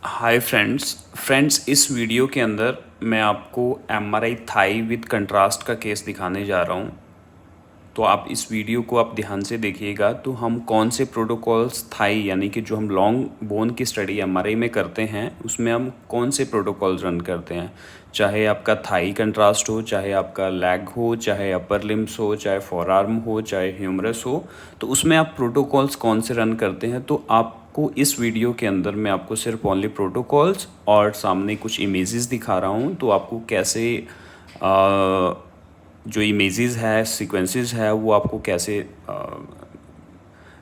Hi friends इस video के अंदर मैं आपको एमआरआई थाई विद कंट्रास्ट का केस दिखाने जा रहा हूँ। तो आप इस वीडियो को आप ध्यान से देखिएगा। तो हम कौन से प्रोटोकॉल्स थाई यानी कि जो हम लॉन्ग बोन की स्टडी एमआरआई में करते हैं उसमें हम कौन से प्रोटोकॉल्स रन करते हैं, चाहे आपका थाई कंट्रास्ट हो, चाहे आपका लेग हो, चाहे अपर लिम्स हो, चाहे फोर आर्म हो, चाहे ह्यूमरस हो। तो उसमें आप प्रोटोकॉल्स कौन से रन करते हैं। तो आपको इस वीडियो के अंदर मैं आपको सिर्फ ओनली प्रोटोकॉल्स और सामने कुछ इमेजेस दिखा रहा हूँ। तो आपको कैसे जो इमेजेस है, सीक्वेंसेस है, वो आपको कैसे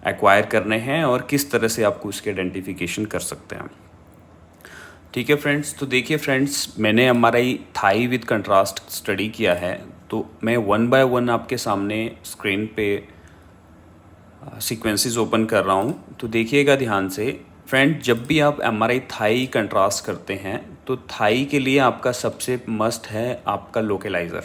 एक्वायर करने हैं और किस तरह से आपको उसके आइडेंटिफिकेशन कर सकते हैं। ठीक है फ्रेंड्स, तो देखिए फ्रेंड्स, मैंने MRI thigh with contrast study किया है। तो मैं वन बाय वन आपके सामने स्क्रीन पे सीक्वेंसेस ओपन कर रहा हूँ। तो देखिएगा ध्यान से फ्रेंड, जब भी आप एमआरआई थाई कंट्रास्ट करते हैं तो थाई के लिए आपका सबसे मस्ट है आपका लोकेलाइज़र,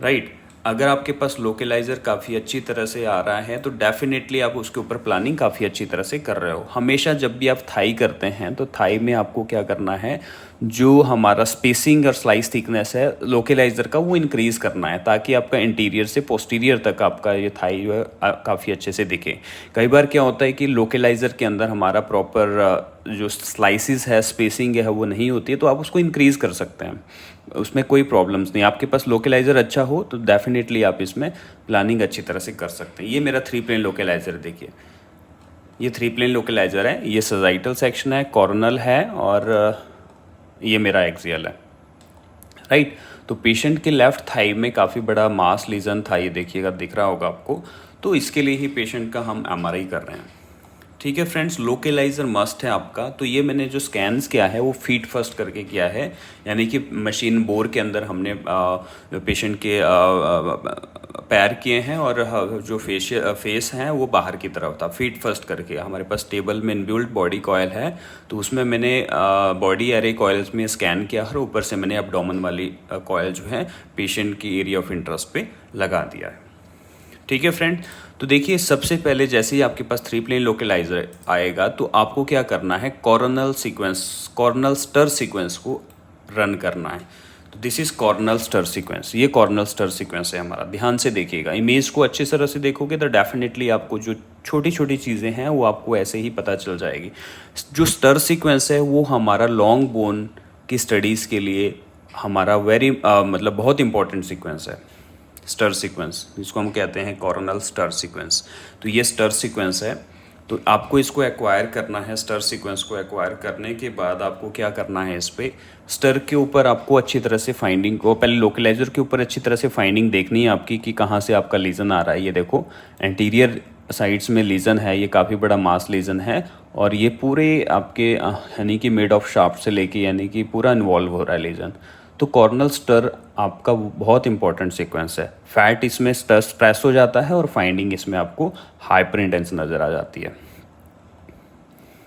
राइट। अगर आपके पास लोकेलाइज़र काफ़ी अच्छी तरह से आ रहा है तो डेफिनेटली आप उसके ऊपर प्लानिंग काफ़ी अच्छी तरह से कर रहे हो। हमेशा जब भी आप थाई करते हैं तो थाई में आपको क्या करना है, जो हमारा स्पेसिंग और स्लाइस थिकनेस है लोकेलाइज़र का, वो इंक्रीज़ करना है ताकि आपका इंटीरियर से पोस्टीरियर तक आपका ये थाई जो है काफ़ी अच्छे से दिखे। कई बार क्या होता है कि लोकेलाइज़र के अंदर हमारा प्रॉपर जो स्लाइसिस है, स्पेसिंग है, वो नहीं होती है, तो आप उसको इंक्रीज़ कर सकते हैं, उसमें कोई प्रॉब्लम्स नहीं। आपके पास लोकेलाइज़र अच्छा हो तो डेफिनेटली आप इसमें प्लानिंग अच्छी तरह से कर सकते हैं। ये मेरा 3 प्लेन लोकेलाइज़र देखिए, ये 3 प्लेन लोकेलाइज़र है। ये सजाइटल सेक्शन है, कॉर्नल है और ये मेरा एक्सियल है, राइट। तो पेशेंट के लेफ्ट थाई में काफ़ी बड़ा मास लीजन था, ये देखिएगा, दिख रहा होगा आपको। तो इसके लिए ही पेशेंट का हम एमआरआई कर रहे हैं। ठीक है फ्रेंड्स, लोकेलाइज़र मस्ट है आपका। तो ये मैंने जो स्कैन्स किया है वो फीट फर्स्ट करके किया है, यानी कि मशीन बोर के अंदर हमने पेशेंट के पैर किए हैं और जो फेस हैं वो बाहर की तरफ था, फीट फर्स्ट करके। हमारे पास टेबल में इनबिल्ट बॉडी कॉयल है, तो उसमें मैंने बॉडी एरे कॉयल्स में स्कैन किया और ऊपर से मैंने एब्डोमेन वाली कॉयल जो है पेशेंट की एरिया ऑफ इंटरेस्ट पे लगा दिया है। ठीक है फ्रेंड, तो देखिए सबसे पहले जैसे ही आपके पास 3 प्लेन लोकेलाइजर आएगा तो आपको क्या करना है, कॉर्नल स्टर सीक्वेंस को रन करना है। तो this is coronal STIR sequence, ये कॉर्नल स्टर सीक्वेंस है हमारा। ध्यान से देखिएगा, इमेज को अच्छी तरह से देखोगे तो डेफिनेटली आपको जो छोटी छोटी चीज़ें हैं वो आपको ऐसे ही पता चल जाएगी। जो स्टर सीक्वेंस है वो हमारा लॉन्ग बोन की स्टडीज़ के लिए हमारा मतलब बहुत इंपॉर्टेंट सीक्वेंस है, स्टर सीक्वेंस, जिसको हम कहते हैं कॉर्नल स्टर सीक्वेंस। तो ये स्टर सीक्वेंस है, तो आपको इसको एक्वायर करना है। स्टर सीक्वेंस को एक्वायर करने के बाद आपको क्या करना है, इस पे स्टर के ऊपर आपको अच्छी तरह से फाइंडिंग को, पहले लोकेलाइजर के ऊपर अच्छी तरह से फाइंडिंग देखनी है आपकी कि कहाँ से आपका लीजन आ रहा है। ये देखो एंटीरियर साइड्स में लीजन है, ये काफ़ी बड़ा मास लीजन है और ये पूरे आपके यानी कि मिड ऑफ शाफ्ट से लेके यानी कि पूरा इन्वॉल्व हो रहा है लीजन। तो कॉर्नल स्टर आपका बहुत इंपॉर्टेंट सीक्वेंस है। फैट इसमें स्टर स्ट्रेस हो जाता है और फाइंडिंग इसमें आपको हाइपर इंटेंस नज़र आ जाती है।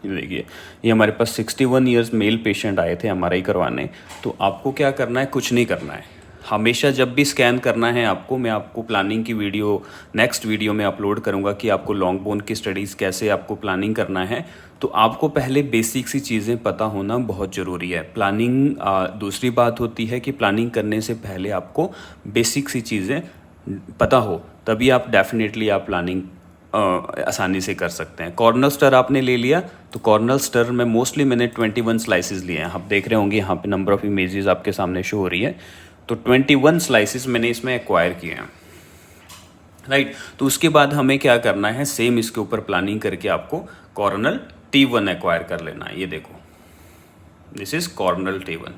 ये देखिए, ये हमारे पास 61 ईयर्स मेल पेशेंट आए थे एमआरआई करवाने। तो आपको क्या करना है, कुछ नहीं करना है। हमेशा जब भी स्कैन करना है आपको, मैं आपको प्लानिंग की वीडियो नेक्स्ट वीडियो में अपलोड करूंगा कि आपको लॉन्ग बोन की स्टडीज़ कैसे आपको प्लानिंग करना है। तो आपको पहले बेसिक सी चीज़ें पता होना बहुत ज़रूरी है। प्लानिंग दूसरी बात होती है कि प्लानिंग करने से पहले आपको बेसिक सी चीज़ें पता हो, तभी आप डेफिनेटली आप प्लानिंग आसानी से कर सकते हैं। कॉर्नल स्टर आपने ले लिया, तो कॉर्नल स्टर में मोस्टली मैंने 21 स्लाइसेस लिए हैं। आप देख रहे होंगे यहाँ पे नंबर ऑफ़ इमेजेस आपके सामने शो हो रही है। तो 21 स्लाइसेस मैंने इसमें एक्वायर किए हैं, राइट। तो उसके बाद हमें क्या करना है, सेम इसके ऊपर प्लानिंग करके आपको कॉर्नल T1 एक्वायर कर लेना है। ये देखो, this is Cornell T1,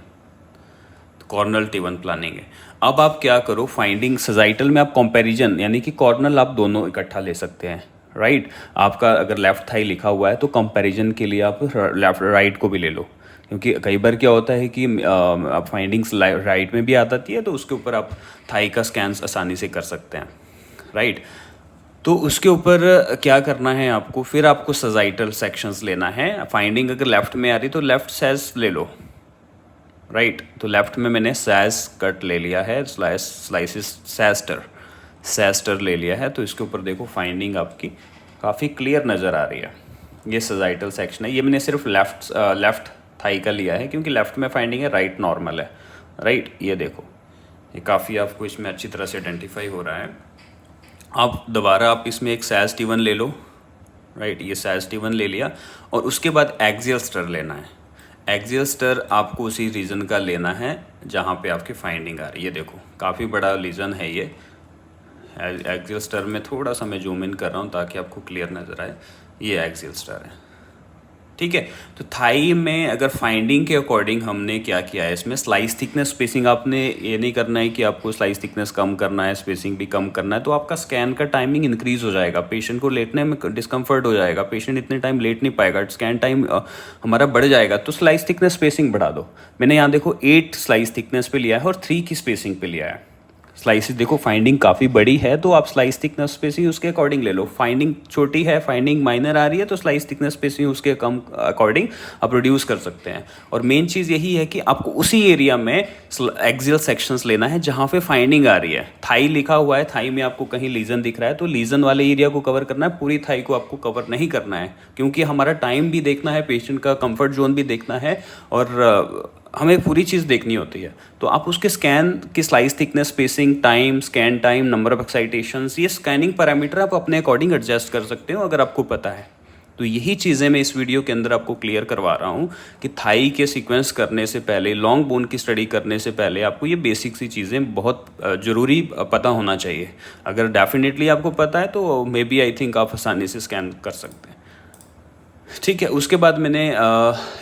Cornell T1 planning है। अब आप क्या करो, फाइंडिंग सजाइटल में आप कंपैरिजन यानी कि कॉर्नल आप दोनों इकट्ठा ले सकते हैं, राइट। आपका अगर लेफ्ट थाई लिखा हुआ है तो कंपैरिजन के लिए आप लेफ्ट राइट को भी ले लो, क्योंकि कई बार क्या होता है कि आप फाइंडिंग्स राइट में भी आ जाती है, तो उसके ऊपर आप थाई का स्कैन आसानी से कर सकते हैं, राइट। तो उसके ऊपर क्या करना है आपको, फिर आपको सजाइटल सेक्शंस लेना है। फाइंडिंग अगर लेफ्ट में आ रही तो लेफ्ट सैज ले लो, राइट। तो लेफ्ट में मैंने सैज कट ले लिया है, स्लाइसिस सैस्टर ले लिया है। तो इसके ऊपर देखो फाइंडिंग आपकी काफ़ी क्लियर नज़र आ रही है, ये सजाइटल सेक्शन है। ये मैंने सिर्फ लेफ्ट थाई का लिया है क्योंकि लेफ्ट में फाइंडिंग है, राइट नॉर्मल है। राइट, ये देखो, ये काफ़ी आपको इसमें अच्छी तरह से आइडेंटिफाई हो रहा है। आप दोबारा आप इसमें एक साइज T1 ले लो। राइट, ये साइज T1 ले लिया और उसके बाद एक्सियल स्टर लेना है। एक्सियल स्टर आपको उसी रीजन का लेना है जहाँ पे आपकी फाइंडिंग आ रही है। देखो काफ़ी बड़ा रीजन है ये। एक्सियल स्टर में थोड़ा सा मैं जूम इन कर रहा हूँ ताकि आपको क्लियर नज़र आए। ये एक्सियल स्टर है, ठीक है। तो थाई में अगर फाइंडिंग के अकॉर्डिंग हमने क्या किया है, इसमें स्लाइस थिकनेस स्पेसिंग आपने ये नहीं करना है कि आपको स्लाइस थिकनेस कम करना है, स्पेसिंग भी कम करना है, तो आपका स्कैन का टाइमिंग इंक्रीज हो जाएगा, पेशेंट को लेटने में डिस्कम्फर्ट हो जाएगा, पेशेंट इतने टाइम लेट नहीं पाएगा, स्कैन टाइम हमारा बढ़ जाएगा। तो स्लाइस थिकनेस स्पेसिंग बढ़ा दो। मैंने यहाँ देखो 8 स्लाइस थिकनेस पे लिया है और 3 की स्पेसिंग पे लिया है। स्लाइसिस देखो फाइंडिंग काफ़ी बड़ी है तो आप स्लाइस थिकनेस स्पेसिंग उसके अकॉर्डिंग ले लो। फाइंडिंग छोटी है, फाइंडिंग माइनर आ रही है, तो स्लाइस थिकनेस स्पेसिंग उसके कम अकॉर्डिंग आप रिड्यूस कर सकते हैं। और मेन चीज़ यही है कि आपको उसी एरिया में एक्सियल सेक्शंस लेना है जहाँ पे फाइंडिंग आ रही है। थाई लिखा हुआ है, थाई में आपको कहीं लीजन दिख रहा है तो लीजन वाले एरिया को कवर करना है, पूरी थाई को आपको कवर नहीं करना है, क्योंकि हमारा टाइम भी देखना है, पेशेंट का कंफर्ट जोन भी देखना है और हमें पूरी चीज़ देखनी होती है। तो आप उसके स्कैन की slice thickness, spacing, time, scan time, number of excitations, ये स्कैनिंग पैरामीटर आप अपने अकॉर्डिंग एडजस्ट कर सकते हो अगर आपको पता है। तो यही चीज़ें मैं इस वीडियो के अंदर आपको क्लियर करवा रहा हूँ कि थाई के सीक्वेंस करने से पहले, लॉन्ग बोन की स्टडी करने से पहले आपको ये बेसिक सी चीज़ें बहुत ज़रूरी पता होना चाहिए। अगर डेफिनेटली आपको पता है तो मे बी आई थिंक आप आसानी से स्कैन कर सकते हैं, ठीक है। उसके बाद मैंने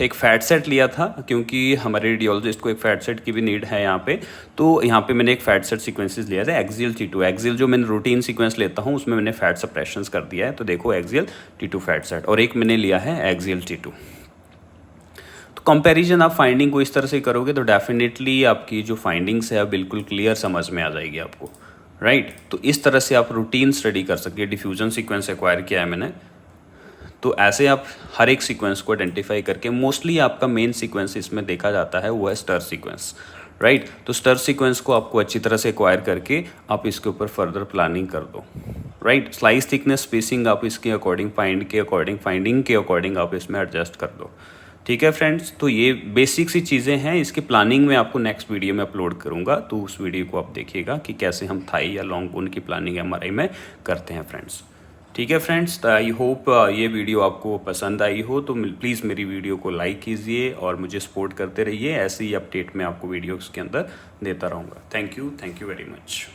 एक फ़ैट सेट लिया था क्योंकि हमारे रेडियोलॉजिस्ट को एक फ़ैट सेट की भी नीड है यहाँ पे। तो यहाँ पे मैंने एक फ़ैट सेट सीक्वेंसेस लिया था, एक्सियल T2। एक्सियल जो मैंने रूटीन सीक्वेंस लेता हूँ उसमें मैंने फ़ैट सप्रेशंस कर दिया है। तो देखो एक्सियल T2 फ़ैट सेट, और एक मैंने लिया है एक्सियल T2। तो कंपैरिजन आप फाइंडिंग को इस तरह से करोगे तो डेफिनेटली आपकी जो फाइंडिंग्स है बिल्कुल क्लियर समझ में आ जाएगी आपको। राइट, तो इस तरह से आप रूटीन स्टडी कर सकते हैं। डिफ्यूजन सीक्वेंस एक्वायर किया है मैंने, तो ऐसे आप हर एक सीक्वेंस को आइडेंटिफाई करके, मोस्टली आपका मेन सीक्वेंस इसमें देखा जाता है वो है स्टर सीक्वेंस। राइट, तो स्टर सीक्वेंस को आपको अच्छी तरह से एक्वायर करके आप इसके ऊपर फर्दर प्लानिंग कर दो। राइट, स्लाइस थिकनेस स्पेसिंग आप इसके अकॉर्डिंग, फाइंडिंग के अकॉर्डिंग आप इसमें एडजस्ट कर दो। ठीक है फ्रेंड्स, तो ये बेसिक सी चीज़ें हैं। इसकी प्लानिंग में आपको नेक्स्ट वीडियो में अपलोड करूँगा, तो उस वीडियो को आप देखिएगा कि कैसे हम थाई या लॉन्ग बोन की प्लानिंग MRI में करते हैं फ्रेंड्स। ठीक है फ्रेंड्स, तो आई होप ये वीडियो आपको पसंद आई हो, तो प्लीज़ मेरी वीडियो को लाइक कीजिए और मुझे सपोर्ट करते रहिए। ऐसे ही अपडेट मैं आपको वीडियोस के अंदर देता रहूँगा। Thank you very much.